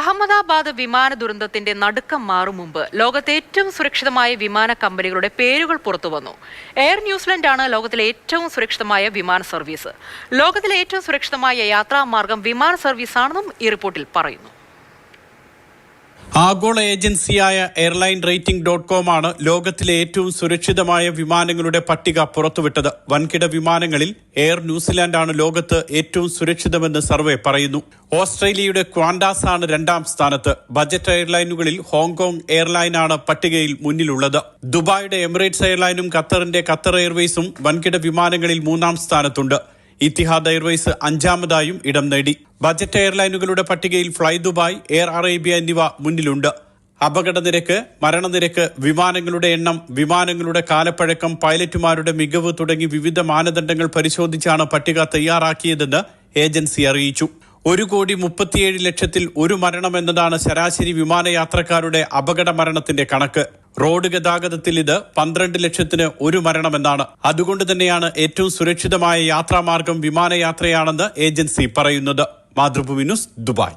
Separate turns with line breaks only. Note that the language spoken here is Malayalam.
അഹമ്മദാബാദ് വിമാന ദുരന്തത്തിന്റെ നടുക്കം മാറും മുമ്പ് ലോകത്തെ ഏറ്റവും സുരക്ഷിതമായ വിമാന കമ്പനികളുടെ പേരുകൾ പുറത്തുവന്നു. എയർ ന്യൂസിലൻഡ് ആണ് ലോകത്തിലെ ഏറ്റവും സുരക്ഷിതമായ വിമാന സർവീസ്. ലോകത്തിലെ ഏറ്റവും സുരക്ഷിതമായ യാത്രാമാർഗം വിമാന സർവീസാണെന്നും ഈ റിപ്പോർട്ടിൽ പറയുന്നു.
ആഗോള ഏജൻസിയായ എയർലൈൻ റേറ്റിംഗ് ആണ് ലോകത്തിലെ ഏറ്റവും സുരക്ഷിതമായ വിമാനങ്ങളുടെ പട്ടിക പുറത്തുവിട്ടത്. വൻകിട വിമാനങ്ങളിൽ എയർ ന്യൂസിലാൻഡ് ആണ് ലോകത്ത് ഏറ്റവും സുരക്ഷിതമെന്ന് സർവേ പറയുന്നു. ഓസ്ട്രേലിയയുടെ ക്വാണ്ടാസ് ആണ് രണ്ടാം സ്ഥാനത്ത്. ബജറ്റ് എയർലൈനുകളിൽ ഹോങ്കോങ് എയർലൈനാണ് പട്ടികയിൽ മുന്നിലുള്ളത്. ദുബായിയുടെ എമിറേറ്റ്സ് എയർലൈനും ഖത്തറിന്റെ ഖത്തർ എയർവേസും വൻകിട വിമാനങ്ങളിൽ മൂന്നാം സ്ഥാനത്തുണ്ട്. ഇത്തിഹാദ് എയർവേസ് അഞ്ചാമതായും ഇടം നേടി. ബജറ്റ് എയർലൈനുകളുടെ പട്ടികയിൽ ഫ്ലൈ ദുബായ്, എയർ അറേബ്യ എന്നിവ മുന്നിലുണ്ട്. അപകട നിരക്ക്, മരണനിരക്ക്, വിമാനങ്ങളുടെ എണ്ണം, വിമാനങ്ങളുടെ കാലപ്പഴക്കം, പൈലറ്റുമാരുടെ മികവ് തുടങ്ങി വിവിധ മാനദണ്ഡങ്ങൾ പരിശോധിച്ചാണ് പട്ടിക തയ്യാറാക്കിയതെന്ന് ഏജൻസി അറിയിച്ചു. 1,37,00,000 ഒരു മരണം എന്നതാണ് ശരാശരി വിമാനയാത്രക്കാരുടെ അപകട മരണത്തിന്റെ കണക്ക്. റോഡ് ഗതാഗതത്തിൽ ഇത് 12,00,000 ഒരു മരണമെന്നാണ്. അതുകൊണ്ട് തന്നെയാണ് ഏറ്റവും സുരക്ഷിതമായ യാത്രാമാർഗം വിമാനയാത്രയാണെന്ന് ഏജൻസി പറയുന്നത്. Mathrubhumi news, Dubai.